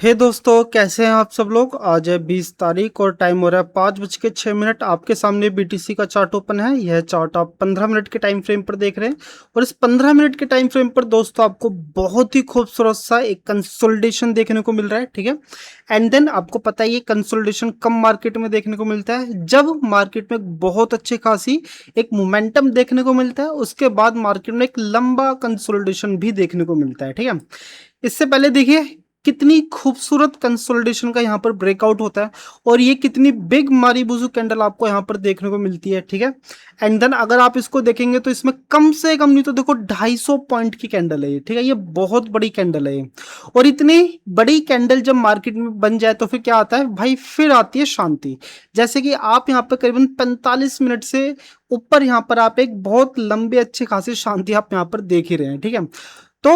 हे दोस्तों, कैसे हैं आप सब लोग। आज है 20 तारीख और टाइम हो रहा है 5:06। आपके सामने बीटीसी का चार्ट ओपन है। यह चार्ट आप 15 मिनट के टाइम फ्रेम पर देख रहे हैं और इस 15 मिनट के टाइम फ्रेम पर दोस्तों आपको बहुत ही खूबसूरत सा एक कंसोलिडेशन देखने को मिल रहा है। ठीक है, एंड देन आपको पता है ये कंसोलिडेशन कम मार्केट में देखने को मिलता है जब मार्केट में बहुत अच्छी खासी एक मोमेंटम देखने को मिलता है, उसके बाद मार्केट में एक लंबा कंसोलिडेशन भी देखने को मिलता है। ठीक है, इससे पहले देखिए कितनी खूबसूरत कंसोलिडेशन का यहाँ पर ब्रेकआउट होता है और ये कितनी बिग मारीबुजू कैंडल आपको यहाँ पर देखने को मिलती है। ठीक है, एंड देन अगर आप इसको देखेंगे तो इसमें कम से कम नहीं तो देखो 250 पॉइंट की कैंडल है ये। ठीक है, ये बहुत बड़ी कैंडल है ये। और इतनी बड़ी कैंडल जब मार्केट में बन जाए तो फिर क्या आता है भाई, फिर आती है शांति। जैसे कि आप यहाँ पर करीबन 45 मिनट से ऊपर यहाँ पर आप एक बहुत लंबे अच्छे खासी शांति आप यहाँ पर देख ही रहे हैं। ठीक है, तो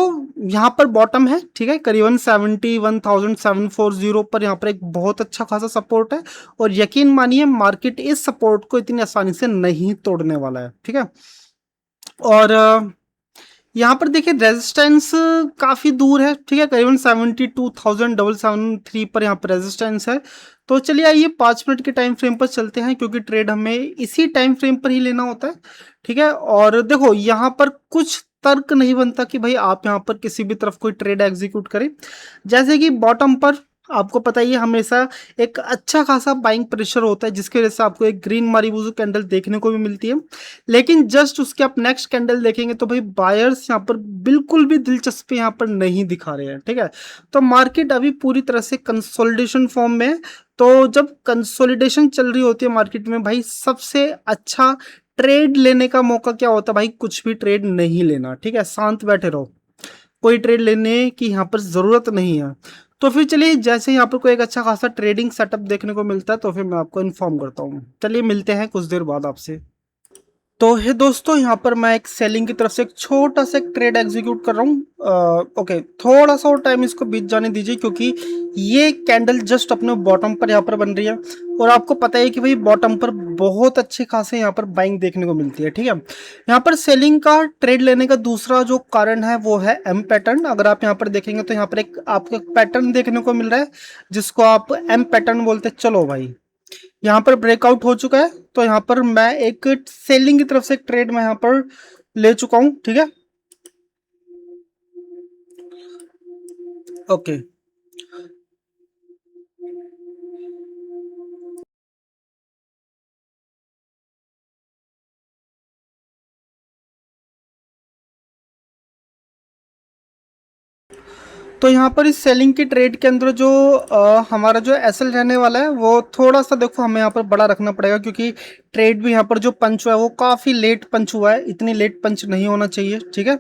यहाँ पर बॉटम है। ठीक है, करीबन 71,740 पर यहाँ पर एक बहुत अच्छा खासा सपोर्ट है और यकीन मानिए मार्केट इस सपोर्ट को इतनी आसानी से नहीं तोड़ने वाला है। ठीक है, और यहाँ पर देखिए रेजिस्टेंस काफ़ी दूर है। ठीक है, करीबन 72,773 पर यहाँ पर रेजिस्टेंस है। तो चलिए आइए 5 मिनट के टाइम फ्रेम पर चलते हैं क्योंकि ट्रेड हमें इसी टाइम फ्रेम पर ही लेना होता है। ठीक है, और देखो यहाँ पर कुछ तर्क नहीं बनता कि भाई आप यहाँ पर किसी भी तरफ कोई ट्रेड एग्जीक्यूट करें। जैसे कि बॉटम पर आपको पता ही है हमेशा एक अच्छा खासा बाइंग प्रेशर होता है जिसकी वजह से आपको एक ग्रीन मारीबुजू कैंडल देखने को भी मिलती है। लेकिन जस्ट उसके आप नेक्स्ट कैंडल देखेंगे तो भाई बायर्स यहाँ पर बिल्कुल भी दिलचस्पी यहाँ पर नहीं दिखा रहे हैं। ठीक है, तो मार्केट अभी पूरी तरह से कंसोलिडेशन फॉर्म में है। तो जब कंसोलिडेशन चल रही होती है मार्केट में भाई, सबसे अच्छा ट्रेड लेने का मौका क्या होता है भाई, कुछ भी ट्रेड नहीं लेना। ठीक है, शांत बैठे रहो, कोई ट्रेड लेने की यहाँ पर ज़रूरत नहीं है। तो फिर चलिए जैसे यहाँ पर कोई एक अच्छा खासा ट्रेडिंग सेटअप देखने को मिलता है तो फिर मैं आपको इन्फॉर्म करता हूँ। चलिए मिलते हैं कुछ देर बाद आपसे। तो हे दोस्तों, यहाँ पर मैं एक सेलिंग की तरफ से एक छोटा सा एक ट्रेड एग्जीक्यूट कर रहा हूँ। ओके, थोड़ा सा और टाइम इसको बीत जाने दीजिए क्योंकि ये कैंडल जस्ट अपने बॉटम पर यहाँ पर बन रही है और आपको पता है कि भाई बॉटम पर बहुत अच्छे खासे यहाँ पर बाइंग देखने को मिलती है। ठीक है, यहाँ पर सेलिंग का ट्रेड लेने का दूसरा जो कारण है वो है एम पैटर्न। अगर आप यहाँ पर देखेंगे तो यहाँ पर एक आपको एक पैटर्न देखने को मिल रहा है जिसको आप एम पैटर्न बोलते हैं। चलो भाई, यहाँ पर ब्रेकआउट हो चुका है तो यहाँ पर मैं एक सेलिंग की तरफ से एक ट्रेड मैं यहाँ पर ले चुका हूँ। ठीक है, ओके। तो यहाँ पर इस सेलिंग की ट्रेड के अंदर जो हमारा जो एसएल रहने वाला है वो थोड़ा सा देखो हमें यहाँ पर बड़ा रखना पड़ेगा क्योंकि ट्रेड भी यहाँ पर जो पंच हुआ है वो काफ़ी लेट पंच हुआ है, इतनी लेट पंच नहीं होना चाहिए। ठीक है,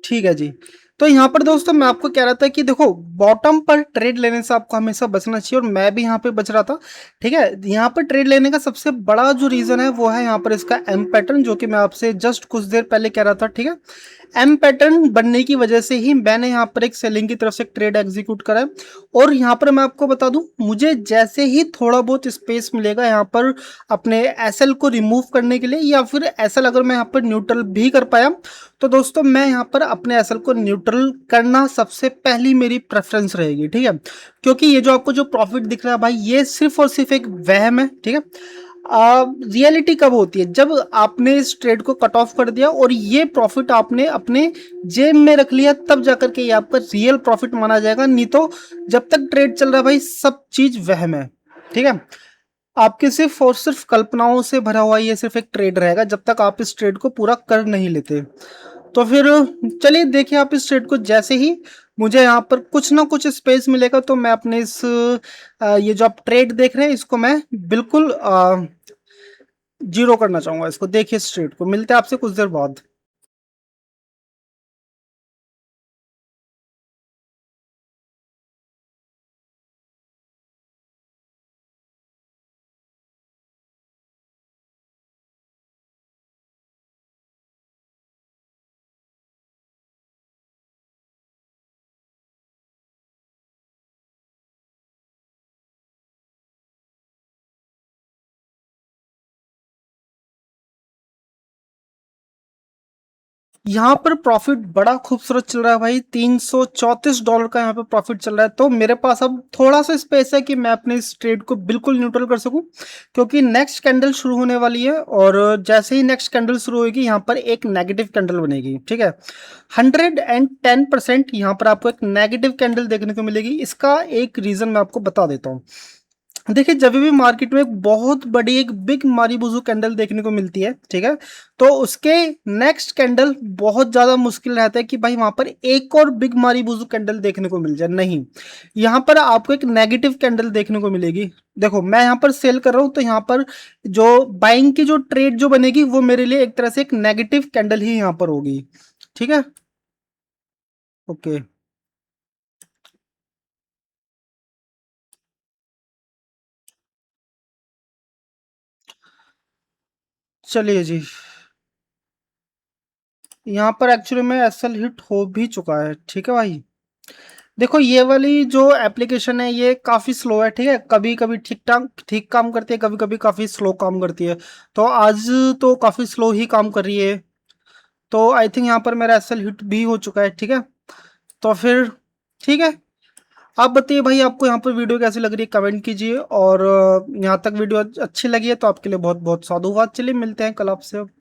ठीक है जी। तो यहाँ पर दोस्तों मैं आपको कह रहा था कि देखो बॉटम पर ट्रेड लेने से आपको हमेशा बचना चाहिए और मैं भी यहाँ पे बच रहा था। ठीक है, यहाँ पर ट्रेड लेने का सबसे बड़ा जो रीज़न है वो है यहाँ पर इसका एम पैटर्न, जो कि मैं आपसे जस्ट कुछ देर पहले कह रहा था। ठीक है, एम पैटर्न बनने की वजह से ही मैंने यहाँ पर एक सेलिंग की तरफ से एक ट्रेड एग्जीक्यूट करा है। और यहाँ पर मैं आपको बता दूं, मुझे जैसे ही थोड़ा बहुत स्पेस मिलेगा यहाँ पर अपने एसएल को रिमूव करने के लिए या फिर एसएल अगर मैं यहाँ पर न्यूट्रल भी कर पाया तो दोस्तों मैं यहाँ पर अपने एसएल को न्यूट्रल करना सबसे पहली मेरी प्रेफरेंस रहेगी। ठीक है, क्योंकि ये जो आपको जो प्रॉफिट दिख रहा है भाई ये सिर्फ और सिर्फ एक वहम है। ठीक है, रियलिटी कब होती है, जब आपने इस ट्रेड को कट ऑफ कर दिया और ये प्रॉफिट आपने अपने जेब में रख लिया तब जाकर के ये आपका रियल प्रॉफिट माना जाएगा। नहीं तो जब तक ट्रेड चल रहा है भाई सब चीज वहम है। ठीक है, आपके सिर्फ और सिर्फ कल्पनाओं से भरा हुआ ये सिर्फ एक ट्रेड रहेगा जब तक आप इस ट्रेड को पूरा कर नहीं लेते। तो फिर चलिए देखिए, आप इस ट्रेड को जैसे ही मुझे यहाँ पर कुछ ना कुछ स्पेस मिलेगा तो मैं अपने इस ये जो आप ट्रेड देख रहे हैं इसको मैं बिल्कुल जीरो करना चाहूंगा। इसको देखिए, इस ट्रेड को मिलते हैं आपसे कुछ देर बाद। यहाँ पर प्रॉफिट बड़ा खूबसूरत चल रहा है भाई, $334 का यहाँ पे प्रॉफिट चल रहा है। तो मेरे पास अब थोड़ा सा स्पेस है कि मैं अपने इस ट्रेड को बिल्कुल न्यूट्रल कर सकूं, क्योंकि नेक्स्ट कैंडल शुरू होने वाली है और जैसे ही नेक्स्ट कैंडल शुरू होगी यहाँ पर एक नेगेटिव कैंडल बनेगी, ठीक है। 110% यहाँ पर आपको एक नेगेटिव कैंडल देखने को मिलेगी। इसका एक रीजन मैं आपको बता देता हूँ। देखिए, जब भी मार्केट में एक बहुत बड़ी एक बिग मारीबुजू कैंडल देखने को मिलती है, ठीक है, तो उसके नेक्स्ट कैंडल बहुत ज्यादा मुश्किल रहता है कि भाई वहां पर एक और बिग मारीबुजू कैंडल देखने को मिल जाए। नहीं, यहाँ पर आपको एक नेगेटिव कैंडल देखने को मिलेगी। देखो, मैं यहाँ पर सेल कर रहा हूं, तो यहाँ पर जो बाइंग की जो ट्रेड जो बनेगी वो मेरे लिए एक तरह से एक नेगेटिव कैंडल ही यहाँ पर होगी, ठीक है। ओके, चलिए जी। यहाँ पर एक्चुअली में एसएल हिट हो भी चुका है, ठीक है भाई। देखो, ये वाली जो एप्लीकेशन है ये काफ़ी स्लो है, ठीक है। कभी कभी ठीक ठाक ठीक काम करती है, कभी कभी काफ़ी स्लो काम करती है। तो आज तो काफ़ी स्लो ही काम कर रही है। तो आई थिंक यहाँ पर मेरा एसएल हिट भी हो चुका है, ठीक है। तो फिर ठीक है। आप बताइए भाई, आपको यहाँ पर वीडियो कैसी लग रही है, कमेंट कीजिए। और यहाँ तक वीडियो अच्छी लगी है तो आपके लिए बहुत बहुत साधुवाद। चलिए, मिलते हैं कल आपसे।